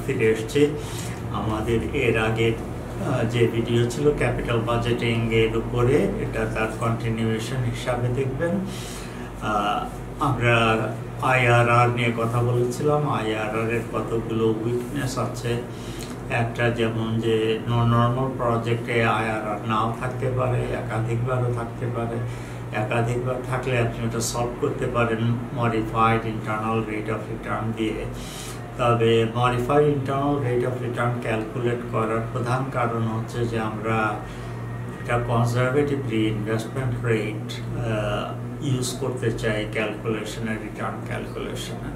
ফিরে এসেছি। আমাদের এর আগে যে ভিডিও ছিল ক্যাপিটাল বাজেটিং এর উপরে, এটা তার কন্টিনিউয়েশন হিসাবে দেখবেন। আমরা আইআরআর নিয়ে কথা বলেছিলাম। আইআরআর এর কতগুলো উইকনেস আছে। একটা যেমন যে নর্মাল প্রজেক্টে আইআরআর নাও থাকতে পারে, একাধিকবারও থাকতে পারে। একাধিকবার থাকলে আপনি ওটা সলভ করতে পারেন modified internal rate of return দিয়ে। তবে modified internal rate of return calculate করার প্রধান কারণ হচ্ছে যে আমরা একটা কনজারভেটিভ রিইনভেস্টমেন্ট রেট ইউজ করতে চাই ক্যালকুলেশনে, রিটার্ন ক্যালকুলেশনে।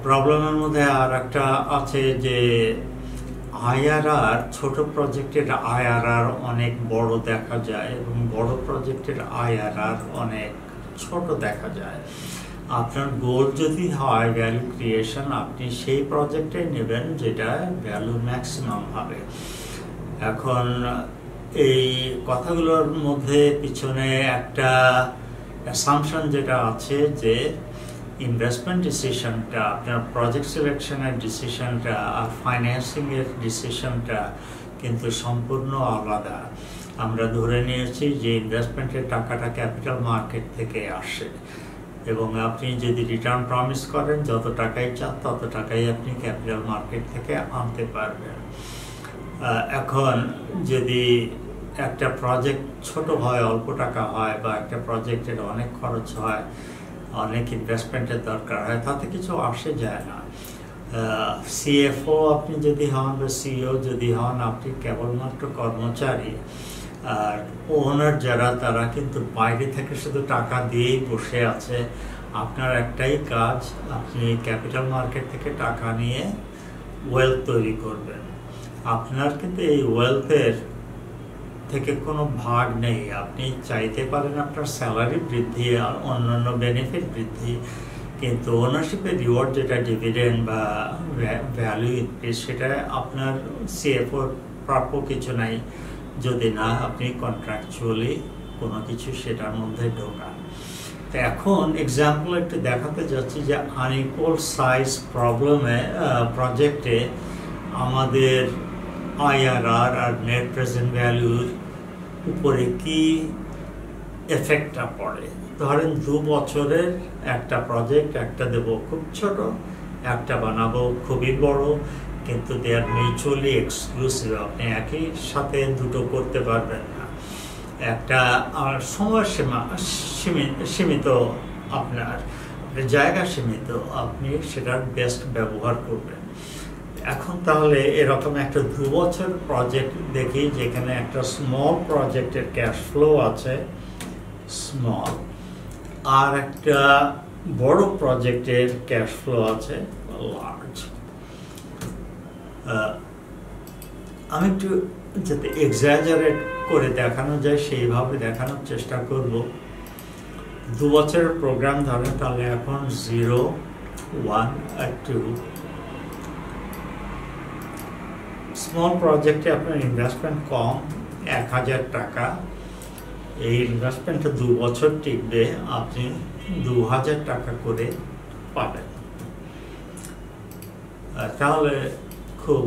প্রবলেমের মধ্যে আর একটা আছে যে আইআরআর, ছোট প্রজেক্টের আইআরআর অনেক বড় দেখা যায় এবং বড় প্রজেক্টের আইআরআর অনেক ছোট দেখা যায়। আপনার গোল যদি হয় ভ্যালু ক্রিয়েশন, আপনি সেই প্রজেক্টে নেবেন যেটা ভ্যালু ম্যাক্সিমাম হবে। এখন এই কথাগুলোর মধ্যে পিছনে একটা অ্যাসাম্পশন যেটা আছে যে ইনভেস্টমেন্ট ডিসিশনটা, আপনার প্রজেক্ট সিলেকশনের ডিসিশনটা আর ফাইন্যান্সিংয়ের ডিসিশনটা কিন্তু সম্পূর্ণ আলাদা। আমরা ধরে নিয়েছি যে ইনভেস্টমেন্টের টাকাটা ক্যাপিটাল মার্কেট থেকে আসে এবং আপনি যদি রিটার্ন প্রমিস করেন যত টাকাই চান তত টাকাই আপনি ক্যাপিটাল মার্কেট থেকে আনতে পারবেন। এখন যদি একটা প্রজেক্ট ছোট হয়, অল্প টাকা হয়, বা একটা প্রজেক্টের অনেক খরচ হয়, অনেক ইনভেস্টমেন্টের দরকার হয়, তাতে কিছু আসে যায় না। সিএফও আপনি যদি হন বা সিইও যদি হন, আপনি কেবলমাত্র কর্মচারী। আর ওনার যারা, তারা কিন্তু বাইরে থেকে শুধু টাকা দিয়েই বসে আছে। আপনার একটাই কাজ, আপনি ক্যাপিটাল মার্কেট থেকে টাকা নিয়ে ওয়েলথ তৈরি করবেন। আপনার কিন্তু এই ওয়েলথের থেকে কোনো ভাগ নেই। আপনি চাইতে পারেন আপনার স্যালারি বৃদ্ধি আর অন্যান্য বেনিফিট বৃদ্ধি, কিন্তু ওনারশিপের রিওয়ার্ড যেটা ডিভিডেন্ড বা ভ্যালু ইনক্রিজ, সেটা আপনার সিএফওর প্রাপ্য কিছু নাই যদি না আপনি কন্ট্রাকচুয়ালি কোনো কিছু সেটার মধ্যে ঢোকান। তো এখন এক্সাম্পল একটু দেখাতে যাচ্ছি যে আনইকুয়াল সাইজ প্রজেক্টে আমাদের আইআরআর আর নেট প্রেজেন্ট ভ্যালুর উপরে কি এফেক্টটা পড়ে। ধরেন 2 বছরের একটা প্রজেক্ট, একটা দেবো খুব ছোট, একটা বানাবো খুবই বড়, কিন্তু দে আর মিউচুয়ালি এক্সক্লুসিভ। আপনি একই সাথে দুটো করতে পারবেন না। একটা সময় সীমিত, আপনার জায়গা সীমিত, আপনি সেটার বেস্ট ব্যবহার করবেন। এখন তাহলে এরকম একটা 2 বছর প্রজেক্ট দেখি যেখানে একটা স্মল প্রজেক্টের ক্যাশ ফ্লো আছে স্মল, আর একটা বড় প্রজেক্টের ক্যাশ ফ্লো আছে লার্জ। আমি একটু যাতে এক্সাজারেট করে দেখানো যায় সেইভাবে দেখানোর চেষ্টা করব। 2 বছরের প্রোগ্রাম ধরেন, তাহলে এখন 0, 1 আর 2। স্মল প্রজেক্টে আপনার ইনভেস্টমেন্ট কম, 1000 টাকা। এই ইনভেস্টমেন্টটা 2 বছর টিকবে, আপনি 2000 টাকা করে পাবেন। তাহলে খুব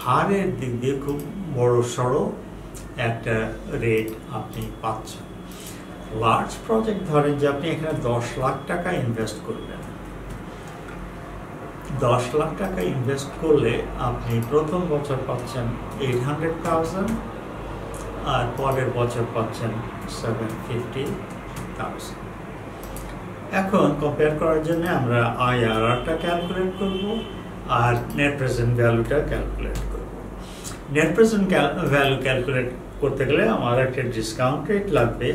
হারের দিক দিয়ে খুব বড় সড়ো একটা রেট আপনি পাচ্ছেন। লার্জ প্রজেক্ট ধরেন যে আপনি এখানে 10 লাখ টাকা ইনভেস্ট করবেন। 10 লাখ টাকা ইনভেস্ট করলে আপনি প্রথম বছর পাচ্ছেন 800,000 আর পরের বছর পাচ্ছেন 750,000। এখন কম্পেয়ার করার জন্য আমরা আইআরআরটা ক্যালকুলেট করব আর নেট প্রেজেন্ট ভ্যালুটা ক্যালকুলেট করব। নেট প্রেজেন্ট ভ্যালু ক্যালকুলেট করতে গেলে আমার একটা ডিসকাউন্ট রেট লাগবে।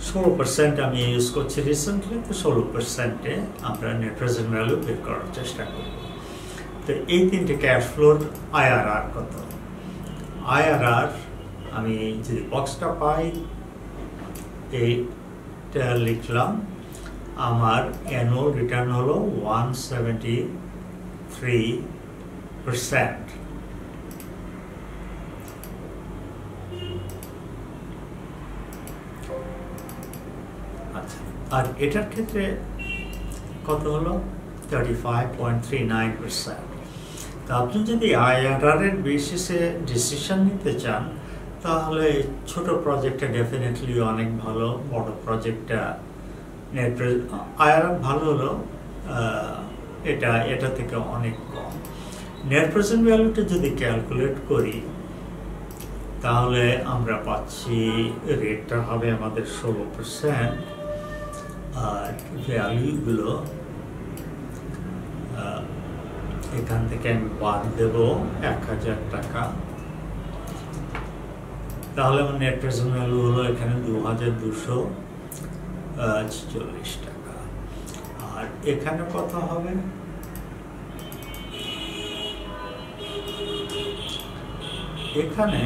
16% আমি ইউজ করছি রিসেন্টলি, তো 16%-এ আমরা নেট প্রেজেন্ট ভ্যালু বের করার চেষ্টা করব। তো এই 3টে ক্যাশ ফ্লোর আইআরআর কত? আইআরআর আমি যদি বক্সটা পাই, এইটা লিখলাম। আমার অ্যানুয়াল রিটার্ন হলো 173%। আচ্ছা, আর এটার ক্ষেত্রে কত হলো 35.39%। তা আপনি যদি IRR এর বেসিসে ডিসিশন নিতে চান তাহলে ছোট প্রজেক্টটা ডেফিনেটলি অনেক ভালো, বড় প্রজেক্টটা IRR ভালো হলো এটা থেকে অনেক কম। নেট প্রেজেন্ট ভ্যালুটা যদি ক্যালকুলেট করি তাহলে আমরা পাচ্ছি রেটটা হবে আমাদের 16%, আর ভ্যালুগুলো এখান থেকে আমি বাদ দেব 1000 টাকা, তাহলে আমার নেট প্রেজেন্ট ভ্যালু হলো এখানে 2240 টাকা। আর এখানে কত হবে, এখানে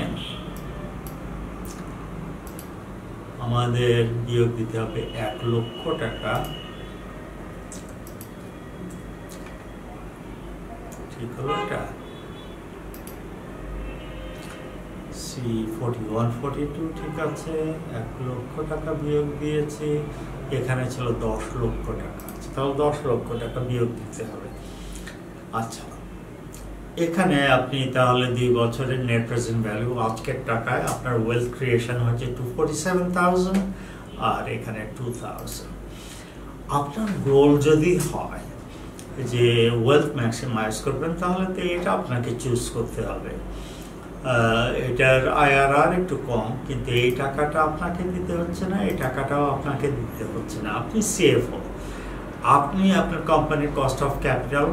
আমাদের বিয়োগ দিতে হবে 1 লক্ষ টাকা, ঠিক হলো এটা C4142, ঠিক আছে। 1 লক্ষ টাকা বিয়োগ দিয়েছি, এখানে ছিল 10 লক্ষ টাকা, তাহলে 10 লক্ষ টাকা বিয়োগ দিতে হবে। আচ্ছা, এখানে আপনি তাহলে 2 বছরের নেট প্রেজেন্ট ভ্যালু আজকের টাকায় আপনার ওয়েলথ ক্রিয়েশন হচ্ছে 247,000, আর এখানে 2,000। আপনার গোল যদি হয় যে ওয়েলথ ম্যাক্সিমাইজ করবেন তাহলে তো এটা আপনাকে চুজ করতে হবে। এটার IRR একটু কম, কিন্তু এই টাকাটা আপনাকে দিতে হচ্ছে না, এই টাকাটাও আপনাকে দিতে হচ্ছে না, আপনি সেফ হন। আপনি আপনার কোম্পানির কস্ট অফ ক্যাপিটাল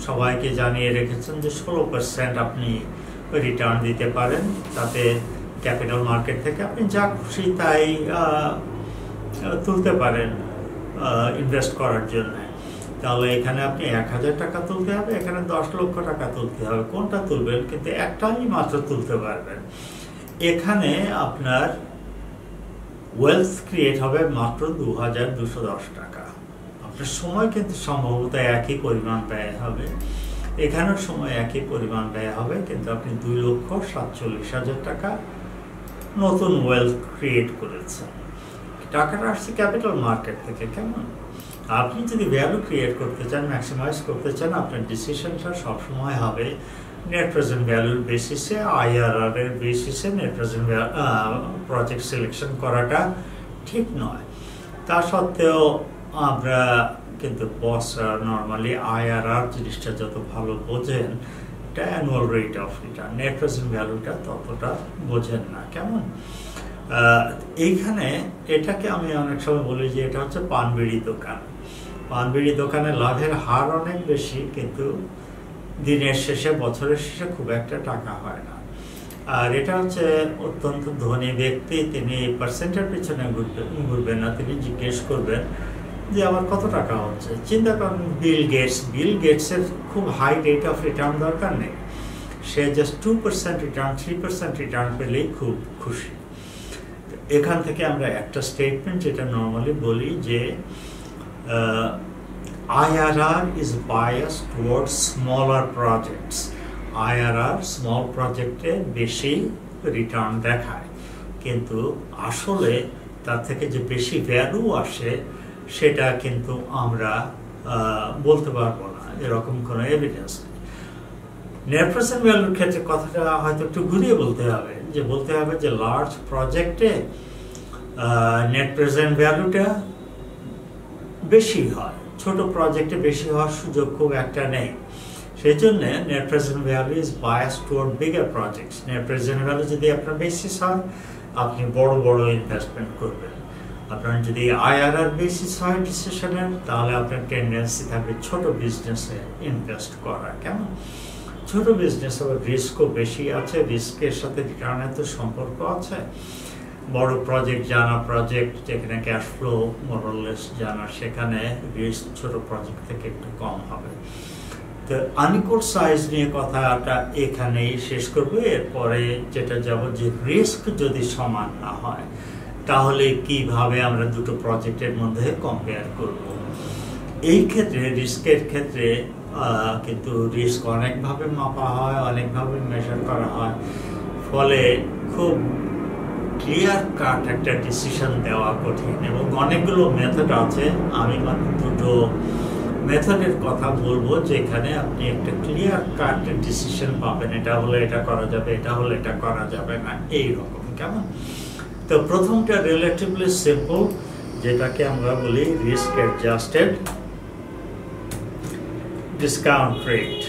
সবাইকে জানিয়ে রেখেছেন যে 16% আপনি রিটার্ন দিতে পারেন, তাতে ক্যাপিটাল মার্কেট থেকে আপনি যা খুশি তাই তুলতে পারেন ইনভেস্ট করার জন্য। তাহলে এখানে আপনি 1000 টাকা তুলতে হবে, এখানে 10 লক্ষ টাকা তুলতে হবে, কোনটা তুলবেন? কিন্তু একটাই মাত্র তুলতে পারবেন। এখানে আপনার ওয়েলথ ক্রিয়েট হবে মাত্র 2210 টাকা। আপনার সময় কিন্তু সম্ভবত একই পরিমাণ ব্যয় হবে, এখানেও সময় একই পরিমাণ ব্যয় হবে, কিন্তু আপনি 2,47,000 টাকা নতুন ওয়েলথ ক্রিয়েট করেছেন। টাকাটা আসছে ক্যাপিটাল মার্কেট থেকে। কেমন? আপনি যদি ভ্যালু ক্রিয়েট করতে চান, ম্যাক্সিমাইজ করতে চান, আপনার ডিসিশনটা সবসময় হবে নেট প্রেজেন্ট ভ্যালুর বেসিসে, IRR এর বেসিসে নেট প্রেজেন্ট প্রজেক্ট সিলেকশন করাটা ঠিক নয়। তা সত্ত্বেও আমরা কিন্তু বসরা নর্মালি IRR জিনিসটা যত ভালো বোঝেন, এটা annual rate of return, net present ভ্যালুটা ততটা বোঝেন না। কেমন? এইখানে এটাকে আমি অনেক সময় বলি যে এটা হচ্ছে পানবিড়ি দোকান। পানবিড়ি দোকানে লাভের হার অনেক বেশি, কিন্তু দিনের শেষে, বছরের শেষে খুব একটা টাকা হয় না। আর এটা হচ্ছে অত্যন্ত ধনী ব্যক্তি, তিনি পার্সেন্টের পিছনে ঘুরবেন না, তিনি জিজ্ঞেস করবেন যে আমার কত টাকা হচ্ছে। চিন্তা করেন বিল গেটসের খুব হাই রেট অফ রিটার্ন দরকার নেই, সে জাস্ট 2% রিটার্ন, 3% রিটার্ন পেলেই খুব খুশি। এখান থেকে আমরা একটা স্টেটমেন্ট যেটা নর্মালি বলি যে IRR is biased towards smaller projects. IRR small প্রজেক্টে বেশি রিটার্ন দেখায়, কিন্তু আসলে তার থেকে যে বেশি ভ্যালু আসে সেটা কিন্তু আমরা বলতে পারবো না, এরকম কোনো এভিডেন্স নেই। নেট প্রেজেন্ট ভ্যালুর ক্ষেত্রে কথাটা হয়তো একটু ঘুরিয়ে বলতে হবে যে লার্জ প্রজেক্টে নেট প্রেজেন্ট ভ্যালুটা বেশি হয়, ছোট প্রজেক্টে বেশি হওয়ার সুযোগ খুব একটা নেই। সেই জন্য net present value is biased toward bigger projects. Net present value যদি আপনার বেসিস হয়, আপনি বড় বড় ইনভেস্টমেন্ট করবেন। আপনার যদি IRR বেসিস হয় ডিসিশনের, তাহলে আপনার টেন্ডেন্সি থাকবে ছোট বিজনেসে ইনভেস্ট করা। কেমন? ছোট বিজনেস আবার রিস্কও বেশি আছে, রিস্কের সাথে রিটার্নের তো সম্পর্ক আছে। বড় প্রজেক্ট যেখানে ক্যাশ ফ্লো মোরলেস জানা, সেখানে রিস্ক ছোট প্রজেক্ট থেকে একটু কম হবে। তো আনইকুয়াল সাইজ নিয়ে কথাটা এখানেই শেষ করবো। এরপরে যেটা যাব যে রিস্ক যদি সমান না হয় তাহলে কিভাবে আমরা দুটো প্রজেক্টের মধ্যে কম্পেয়ার করব। এই ক্ষেত্রে রিস্কের ক্ষেত্রে কিন্তু রিস্ক অনেকভাবে মাপা হয়, অনেকভাবে মেজার করা হয়, ফলে খুব ক্লিয়ার কাট একটা ডিসিশন দেওয়া কঠিন। এবং অনেকগুলো মেথড আছে, আমি দুটো মেথডের কথা বলবো, যেখানে আপনি একটা ক্লিয়ার কাট ডিসিশন পাবেন, এটা হলে এটা করা যাবে, এটা হলে এটা করা যাবে না, এইরকম। কেমন? তো প্রথমটা রিলেটিভলি সিম্পল, যেটাকে আমরা বলি রিস্ক অ্যাডজাস্টেড ডিসকাউন্ট রেট।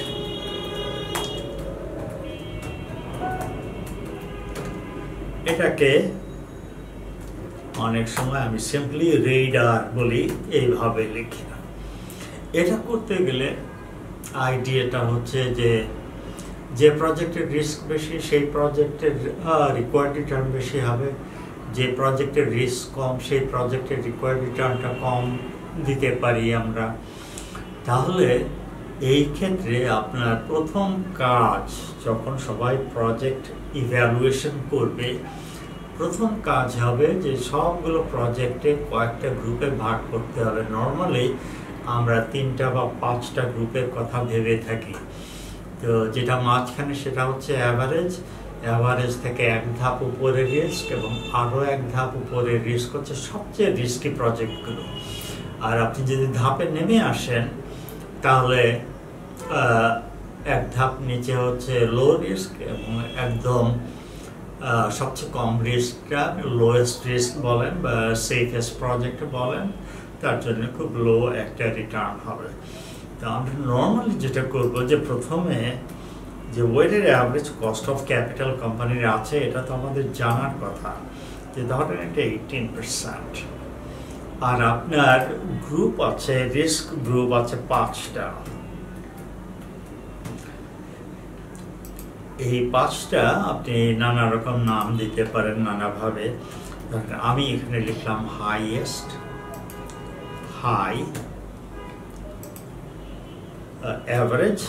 এটাকে অনেক সময় আমি সিম্পলি রেডার বলি, এইভাবে লিখি না। এটা করতে গেলে আইডিয়াটা হচ্ছে যে প্রজেক্টের রিস্ক বেশি সেই প্রজেক্টের রিকোয়ার্ড রিটার্ন বেশি হবে, যে প্রজেক্টের রিস্ক কম সেই প্রজেক্টের রিকোয়ার্ড রিটার্নটা কম দিতে পারি আমরা। তাহলে এই ক্ষেত্রে আপনার প্রথম কাজ, যখন সবাই প্রজেক্ট ইভ্যালুয়েশন করবে, প্রথম কাজ হবে যে সবগুলো প্রজেক্টে কয়েকটা গ্রুপে ভাগ করতে হবে। নর্মালি আমরা 3টা বা 5টা গ্রুপের কথা ভেবে থাকি। তো যেটা মাঝখানে সেটা হচ্ছে অ্যাভারেজ, অ্যাভারেজ থেকে এক ধাপ উপরে রিস্ক, এবং আরও এক ধাপ উপরে রিস্ক হচ্ছে সবচেয়ে রিস্কি প্রজেক্টগুলো। আর আপনি যদি ধাপে নেমে আসেন, তাহলে এক ধাপ নিচে হচ্ছে লো রিস্ক, এবং একদম সবচেয়ে কম রিস্কটা লোয়েস্ট রিস্ক বলেন বা সেফেস্ট প্রজেক্ট বলেন, তার জন্য খুব লো একটা রিটার্ন হবে। তো আমরা নর্মালি যেটা করবো, যে প্রথমে যে weighted average cost of capital কোম্পানির আছে, এটা তো আমাদের জানার কথা, যে ধরেন এটা 18%, আর আপনার গ্রুপ আছে, রিস্ক গ্রুপ আছে 5টা। এই 5টা আপনি নানা রকম নাম দিতে পারেন নানাভাবে। আমি এখানে লিখলাম highest, high, average,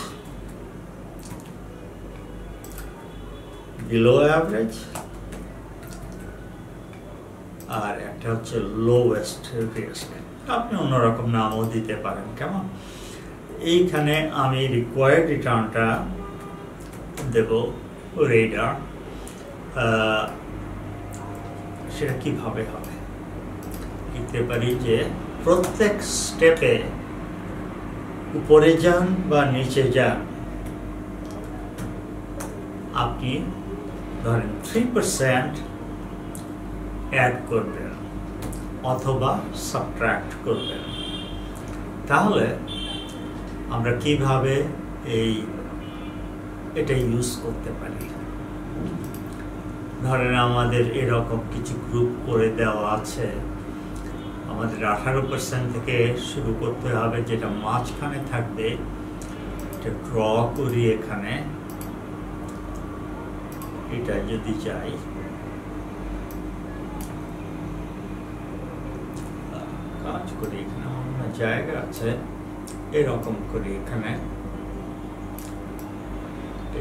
below average, আর একটা হচ্ছে লোয়েস্ট রিস্ক। আপনি অন্যরকম নামও দিতে পারেন। কেমন? এইখানে আমি রিকোয়ার্ড রিটার্নটা দেব রেডার। সেটা কিভাবে হবে? লিখতে পারি যে প্রত্যেক স্টেপে উপরে যান বা নিচে যান, আপনি ধরেন 3% অ্যাড করবেন অথবা সাবট্রাক্ট করবেন। তাহলে আমরা কিভাবে এটা ইউজ করতে পারি? ধরেন আমাদের এরকম কিছু গ্রুপ করে দেওয়া আছে, আমাদের 18% থেকে শুরু করতে হবে, যেটা মাঝখানে থাকবে। এটা ড্র করি এখানে, এটা যদি চাই কাজ করি, এখানে অন্য জায়গা আছে, এরকম করি। এখানে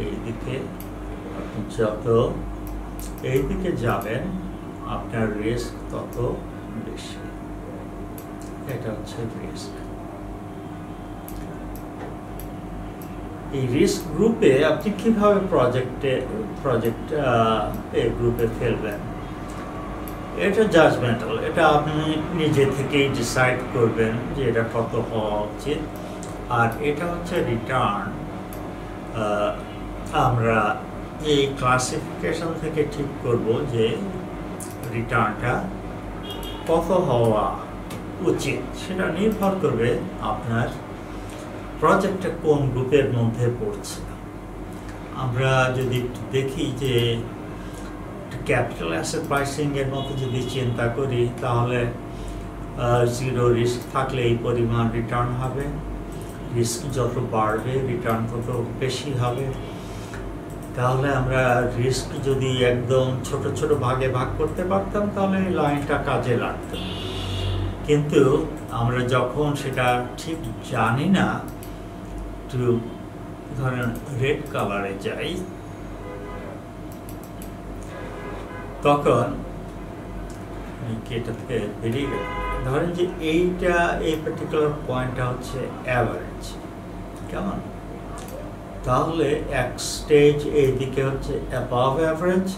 এইদিকে আপনি যত এইদিকে যাবেন, আপনার রিস্ক তত বেশি। এটা হচ্ছে রিস্ক। এই রিস্ক গ্রুপে আপনি কিভাবে প্রজেক্ট এই গ্রুপে ফেলবেন, এটা জাজমেন্টাল। এটা আপনি নিজে থেকেই ডিসাইড করবেন যে এটা কত হওয়া উচিত। আর এটা হচ্ছে রিটার্ন, আমরা এই ক্লাসিফিকেশন থেকে ঠিক করব যে রিটার্নটা কত হওয়া উচিত। সেটা নির্ভর করবে আপনার প্রজেক্টটা কোন গ্রুপের মধ্যে পড়ছে। আমরা যদি দেখি যে ক্যাপিটাল অ্যাসেট প্রাইসিং এর মতো যদি চিন্তা করি, তাহলে জিরো রিস্ক থাকলে এই পরিমাণ রিটার্ন হবে, রিস্ক যত বাড়বে রিটার্ন তত বেশি হবে। তাহলে আমরা রিস্ক যদি একদম ছোট ছোট ভাগে ভাগ করতে পারতাম, তাহলে এই লাইনটা কাজে লাগতো। কিন্তু আমরা যখন সেটা ঠিক জানি না, একটু ধরেন রেড কালারে যাই, তখন এটা থেকে বেরিয়ে গেল। ধরেন যে এইটা, এই পার্টিকুলার পয়েন্টটা হচ্ছে অ্যাভারেজ। কেমন? তাহলে এক স্টেজ এইদিকে হচ্ছে অ্যাবাভ অ্যাভারেজ।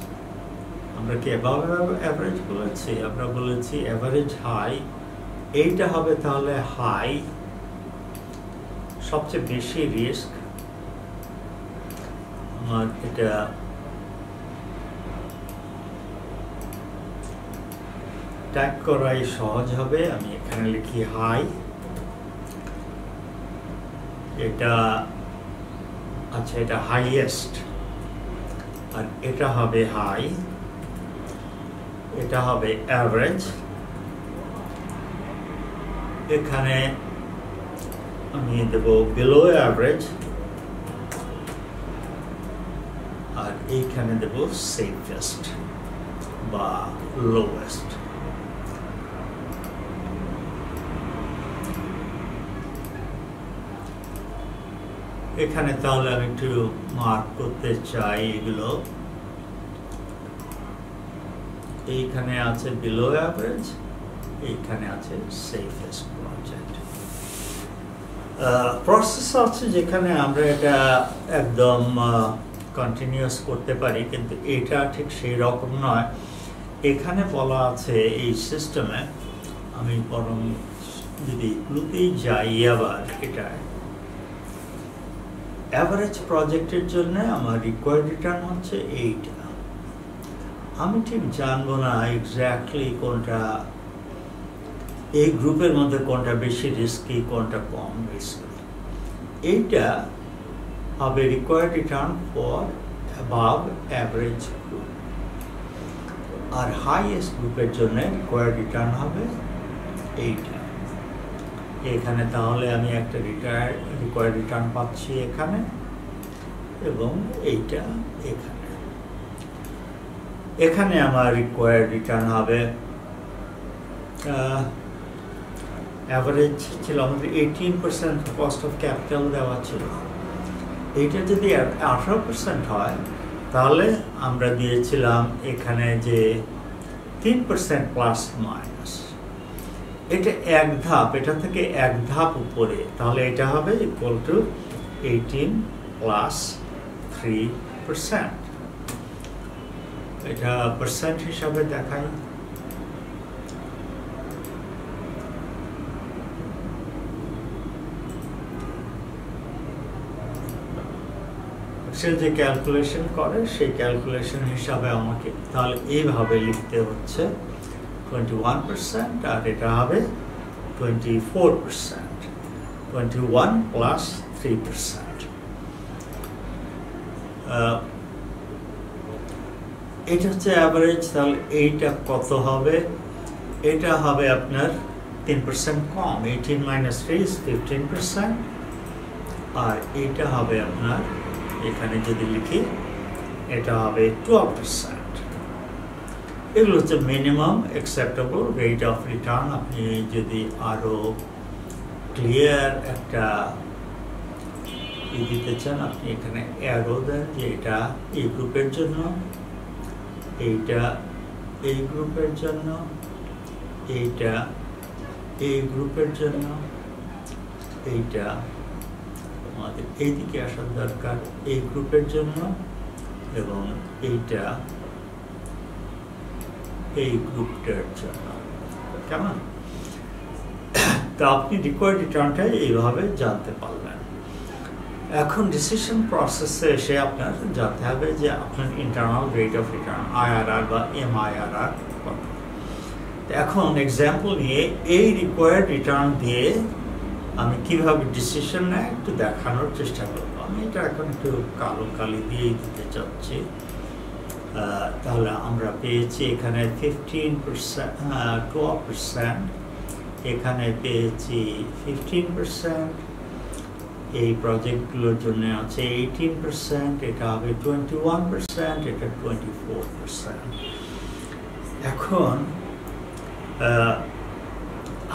আমরা কি অ্যাবাভ অ্যাভারেজ বলেছি? আমরা বলেছি অ্যাভারেজ হাই। এইটা হবে তাহলে হাই, সবচেয়ে বেশি রিস্ক আমার এটা টাইপ করাই সহজ হবে। আমি এখানে লিখি হাই, এটা আচ্ছা এটা হাইয়েস্ট, আর এটা হবে হাই, এটা হবে অ্যাভারেজ, এখানে আমি দেব বিলো অ্যাভারেজ, আর এইখানে দেব সেফেস্ট বা লোয়েস্ট। এখানে তাহলে আমি একটু মার্ক করতে চাই এগুলো। এইখানে আছে বিলো অ্যাভারেজ, এইখানে আছে সেফেস্ট প্রজেক্ট। প্রসেস আছে যেখানে আমরা এটা একদম কন্টিনিউয়াস করতে পারি, কিন্তু এটা ঠিক সেই রকম নয়। এখানে বলা আছে এই সিস্টেমে, আমি বরং যদি এগুলোতেই যাই আবার, এটা অ্যাভারেজ প্রজেক্টের জন্য আমার রিকোয়ার্ড রিটার্ন হচ্ছে এইটা। আমি ঠিক জানবো না এক্স্যাক্টলি কোনটা এই গ্রুপের মধ্যে কোনটা বেশি রিস্কি, কোনটা কম রিস্কি। এইটা হবে required return for above average group, আর হাইয়েস্ট গ্রুপের জন্য রিকোয়ার্ড রিটার্ন হবে এইটা। এখানে তাহলে আমি একটা রিকোয়ার্ড রিটার্ন পাচ্ছি এখানে, এবং এইটা এখানে। এখানে আমার রিকোয়ার্ড রিটার্ন হবে অ্যাভারেজ ছিল আমাদের 18% কস্ট অফ ক্যাপিটাল দেওয়া ছিল। এইটা যদি 18% হয় তাহলে আমরা দিয়েছিলাম এখানে যে 3% প্লাস মাইনাস, এটা এক ধাপ, এটা থেকে এক ধাপ উপরে, তাহলে এটা হবে ইকুয়াল টু 18 প্লাস 3%। এটা পার্সেন্ট হিসাবে দেখাই। সে যে ক্যালকুলেশন করে সেই ক্যালকুলেশন হিসাবে আমাকে তাহলে এইভাবে লিখতে হচ্ছে 21%, আর এটা হবে 24%, 21 প্লাস 3%। এটা হচ্ছে অ্যাভারেজ। তাহলে এইটা কত হবে? এটা হবে আপনার 3% কম, 18 মাইনাস 3 is 15%, আর এইটা হবে আপনার এখানে যদি লিখি এটা হবে 12%। এগুলো হচ্ছে minimum acceptable rate of return. আপনি যদি আরো ক্লিয়ার একটা দিতে চান, আপনি এখানে অ্যারো দেন যে এটা এই গ্রুপের জন্য, এইটা এই গ্রুপের জন্য, এইটা এই গ্রুপের জন্য, এইটা আমাদের এইদিকে আসার দরকার এই গ্রুপের জন্য, এবং এইটা এই গ্রুপটার জন্য। কেমন? তা আপনি রিকোয়ার্ড রিটার্নটা এইভাবে জানতে পারলেন। এখন ডিসিশন প্রসেসে এসে আপনার জানতে হবে যে আপনার internal rate of return IRR বা MIRR কত। এখন এক্সাম্পল নিয়ে এই রিকোয়ার্ড রিটার্ন দিয়ে আমি কিভাবে ডিসিশন নেয় একটু দেখানোর চেষ্টা করব। আমি এটা এখন একটু কালো কালি দিয়েই দিতে চাচ্ছি। তাহলে আমরা পেয়েছি এখানে 15%, 12%, এখানে পেয়েছি 15%, এই প্রজেক্টগুলোর জন্য আছে 18%, এটা হবে 21%, এটা 24%। এখন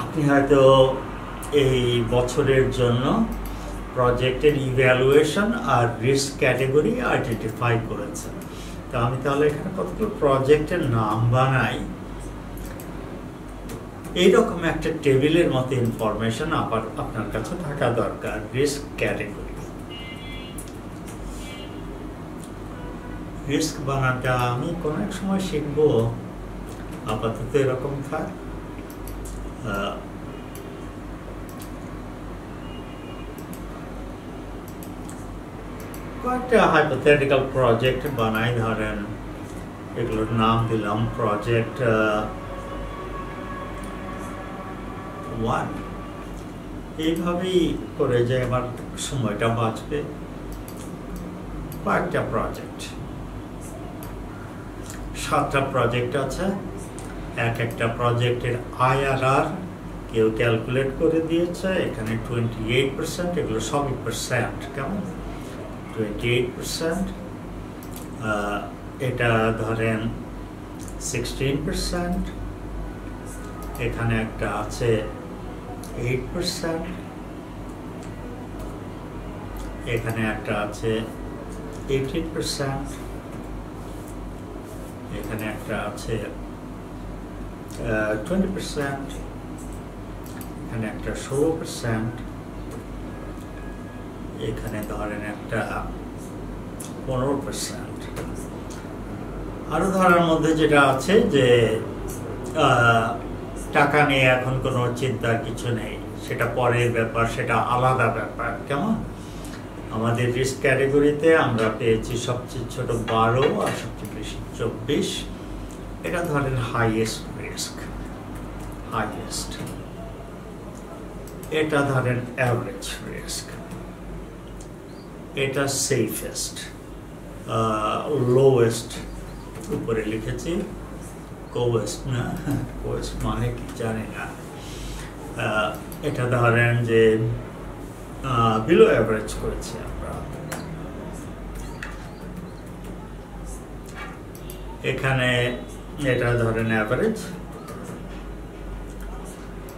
আপনি হয়তো এই বছরের জন্য প্রজেক্টের ইভ্যালুয়েশন আর রিস্ক ক্যাটেগরি আইডেন্টিফাই করেছেন। তো আমি তাহলে এখানে কতগুলো প্রজেক্টের নাম বানাই। এইরকম একটা টেবিলের মতো ইনফরমেশন আপনার কাছে থাকা দরকার। রিস্ক ক্যাটেগরি, রিস্ক বানাটা আমি কোনো এক সময় শিখবো, আপাতত এরকম থাক। কয়েকটা হাইপোথেটিক্যাল প্রজেক্ট বানাই, ধরেন এগুলোর নাম দিলাম প্রজেক্ট 1। এইভাবেই করে যে আমার সময়টা বাঁচবে। কয়েকটা প্রজেক্ট, 7টা প্রজেক্ট আছে। একটা প্রজেক্টের IRR কেউ ক্যালকুলেট করে দিয়েছে, এখানে 28%, এগুলো সবই পার্সেন্ট, কেমন 28%। এটা ধরেন 16%, এখানে একটা আছে 8%, এখানে একটা আছে 18%, এখানে একটা আছে 20%, এখানে একটা 16%, এখানে ধরেন একটা 15%। আরো ধরার মধ্যে যেটা আছে যে টাকা নিয়ে এখন কোনো চিন্তার কিছু নেই, সেটা পরের ব্যাপার, সেটা আলাদা ব্যাপার, কেমন। আমাদের রিস্ক ক্যাটাগরিতে আমরা পেয়েছি সবচেয়ে ছোট 12 আর সবচেয়ে বেশি 24। এটা ধরেন হাইয়েস্ট রিস্ক, হাইয়েস্ট। এটা ধরেন অ্যাভারেজ রিস্ক, এটা সেফেস্ট, লোয়েস্ট উপরে লিখেছি, কোয়েস্ট না, কোয়েস্ট মানে কি জানি না। এটা ধরেন যে বিলো অ্যাভারেজ করেছি আমরা। এখানে এটা ধরেন অ্যাভারেজ,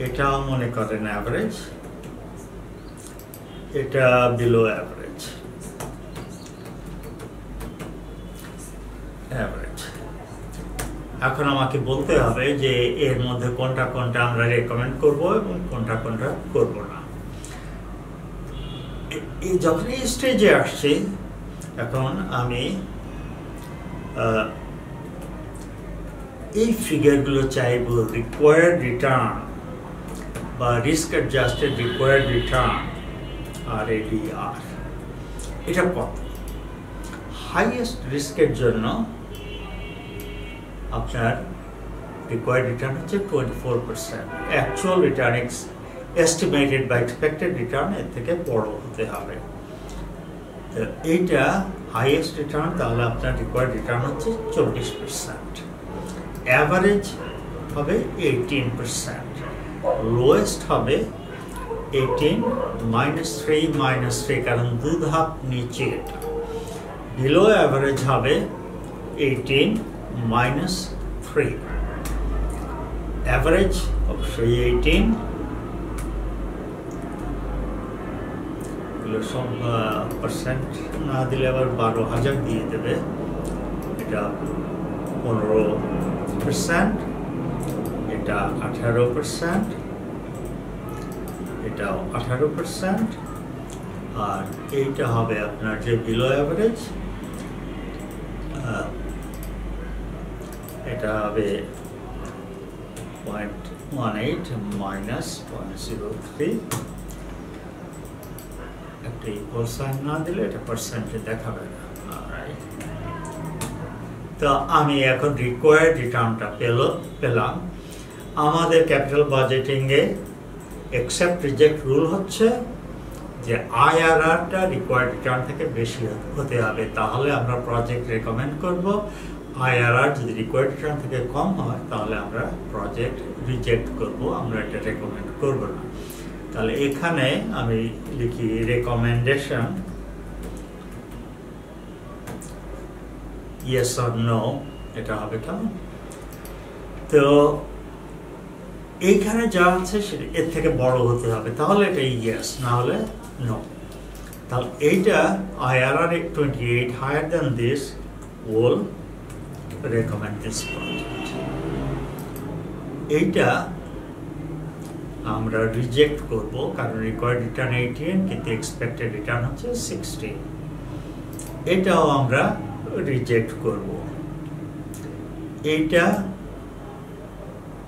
এটাও মনে করেন অ্যাভারেজ, এটা বিলো অ্যাভারেজ, অ্যাভারেজ। এখন আমাকে বলতে হবে যে এর মধ্যে কোনটা কোনটা আমরা রেকমেন্ড করব এবং কোনটা কোনটা করব না। যখন এই স্টেজে আসছি, এখন আমি এই ফিগারগুলো চাইব রিকোয়ার্ড রিটার্ন বা risk adjusted required return, RADR। এটা কত? হাইয়েস্ট রিস্কের জন্য আপনার রিকোয়ার্ড রিটার্ন হচ্ছে 24%। অ্যাকচুয়াল রিটার্ন এস্টিমেটেড বা এক্সপেক্টেড রিটার্ন এর থেকে বড় হতে হবে। তো এইটা হাইয়েস্ট রিটার্ন, তাহলে আপনার রিকোয়ার্ড রিটার্ন হচ্ছে 40%। অ্যাভারেজ হবে 18%, লোয়েস্ট হবে 18 -3 কারণ 2 ধাপ নিচে এটা। বিলো অ্যাভারেজ হবে 18 -3, অ্যাভারেজ অবশ্যই 18। এগুলো সব পার্সেন্ট না দিলে আবার 12,000 দিয়ে দেবে। এটা 15%, এটা 18%, এটাও 18%, আর এইটা হবে আপনার যে বিলো অ্যাভারেজ, এটা হবে 0.18 -0.03। একটা ইকুয়াল সাইন না দিলে এটা পার্সেন্টে দেখাবে না। তো আমি এখন রিকোয়ার্ড রিটার্নটা পেলাম। আমাদের ক্যাপিটাল বাজেটিংয়ে অ্যাকসেপ্ট রিজেক্ট রুল হচ্ছে যে IRRটা রিকোয়ার্ড রিটার্ন থেকে বেশি হতে হবে, তাহলে আমরা প্রজেক্ট রেকমেন্ড করব। IRR যদি রিকোয়ার্ড রিটার্ন থেকে কম হয় তাহলে আমরা প্রজেক্ট রিজেক্ট করব, আমরা এটা রেকমেন্ড করব না। তাহলে এখানে আমি লিখি রেকমেন্ডেশন ইয়েস অর নো, এটা হবে কেমন। তো এইখানে যা আছে সেটা এর থেকে বড় হতে হবে, তাহলে এটা ইয়েস, না হলে নো। তাহলে এইটা IRR 28 higher than this will recommend this project। এইটা আমরা রিজেক্ট করব কারণ রিকোয়ার্ড রিটার্ন 18 কিন্তু এক্সপেক্টেড রিটার্ন হচ্ছে 16। এটাও আমরা রিজেক্ট করব। এইটা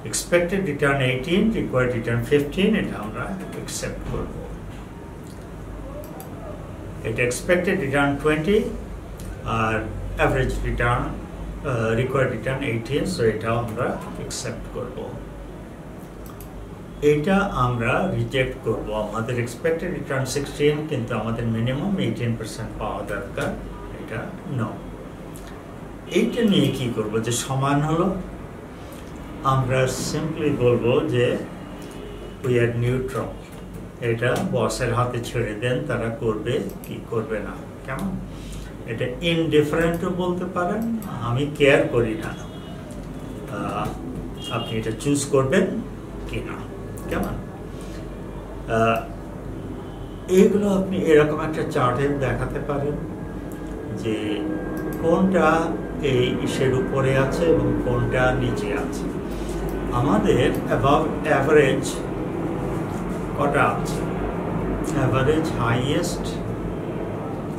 এক্সপেক্টেড রিটার্ন 18, রিকোয়ার্ড রিটার্ন 15, এটা আমরা অ্যাকসেপ্ট করব। এটা এক্সপেক্টেড রিটার্ন 20 আর average return required return 18, so এটাও আমরা অ্যাকসেপ্ট করব। এটা আমরা রিজেক্ট করব। আমাদের এক্সপেক্টেড রিটার্ন 16, কিন্তু আমাদের মিনিমাম 18% পাওয়া দরকার, এটা নো। এইটা নিয়ে কি করব যে সমান হলো, আমরা সিম্পলি বলবো যে উই আর নিউট্রাল। এটা বসের হাতে ছেড়ে দেন, তারা করবে কি করবে না, কেমন? এটা ইনডিফারেন্টও বলতে পারেন, আমি কেয়ার করি না, আপনি এটা চুজ করবেন কি না, কেমন? এইগুলো আপনি এরকম একটা চার্টে দেখাতে পারেন যে কোনটা এই ইসের উপরে আছে এবং কোনটা নিচে আছে। আমাদের অ্যাবাভ অ্যাভারেজ কটা আছে? অ্যাভারেজ, হাইয়েস্ট,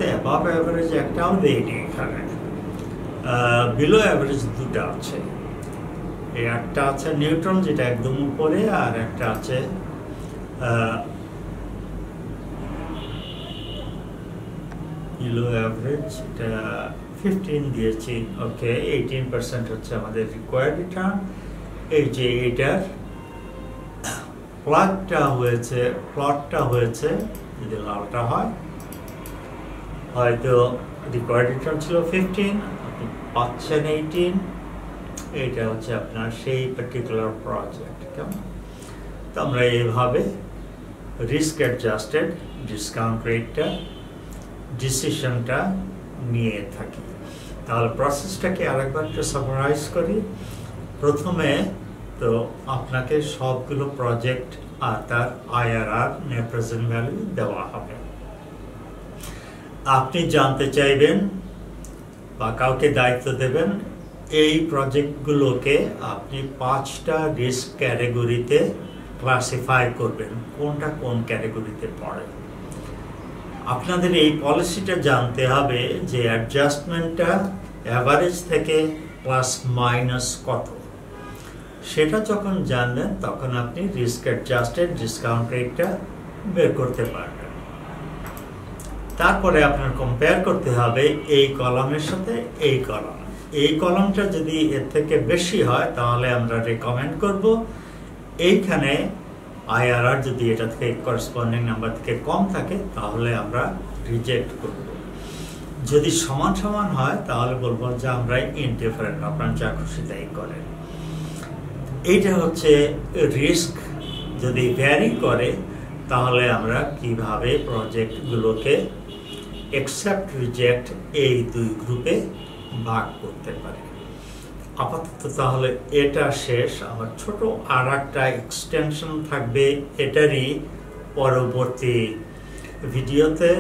অ্যাবাভ অ্যাভারেজ একটাও দেয়নি এখানে। বিলো অ্যাভারেজ দুটা আছে, এই একটা আছে নিউট্রাল যেটা একদম উপরে, আর একটা আছে বিলো অ্যাভারেজ, এটা 15 দিয়েছি, ওকে। 18% হচ্ছে আমাদের রিকোয়ার্ড রিটার্ন। এই যে এটার প্লটটা হয়েছে যদি লালটা হয়, হয়তো রিকোয়ার্ড রিটার্ন ছিল 15, আপনি পাচ্ছেন 18, এটা হচ্ছে আপনার সেই পার্টিকুলার প্রজেক্ট, কেমন? তো আমরা এইভাবে রিস্ক অ্যাডজাস্টেড ডিসকাউন্ট রেটটা ডিসিশনটা নিয়ে থাকি। তাহলে প্রসেসটাকে আরেকবার একটু সামারাইজ করি। প্রথমে তো আপনাকে সবগুলো প্রজেক্ট আর তার IRR নেট প্রেজেন্ট ভ্যালু দেওয়া হবে। আপনি জানতে চাইবেন বা কাউকে দায়িত্ব দেবেন এই প্রজেক্টগুলোকে আপনি 5টা রিস্ক ক্যাটাগরিতে ক্লাসিফাই করবেন, কোনটা কোন ক্যাটাগরিতে পড়ে। আপনাদের এই পলিসিটা জানতে হবে যে অ্যাডজাস্টমেন্টটা অ্যাভারেজ থেকে প্লাস মাইনাস কত, সেটা যখন জানবেন তখন আপনি রিস্ক অ্যাডজাস্টেড ডিসকাউন্ট রেটটা বের করতে পারবেন। তারপরে আপনার কম্পেয়ার করতে হবে এই কলামের সাথে এই কলাম। এই কলামটা যদি এর থেকে বেশি হয় তাহলে আমরা রেকমেন্ড করব, এইখানে IRR যদি এটা থেকে করেসপন্ডিং নাম্বার থেকে কম থাকে তাহলে আমরা রিজেক্ট করব। যদি সমান সমান হয় তাহলে বলবো যে আমরা ইনডিফারেন্ট, আপনার যা খুশি তাই করেন। এইটা হচ্ছে রিস্ক। যদি ভ্যারি করে তাহলে আমরা কিভাবে প্রজেক্টগুলোকে অ্যাকসেপ্ট রিজেক্ট এই দুই গ্রুপে ভাগ করতে পারি। আপাতত তাহলে এটা শেষ। আমার ছোট আর একটা এক্সটেনশন থাকবে এটারই পরবর্তী ভিডিওতে।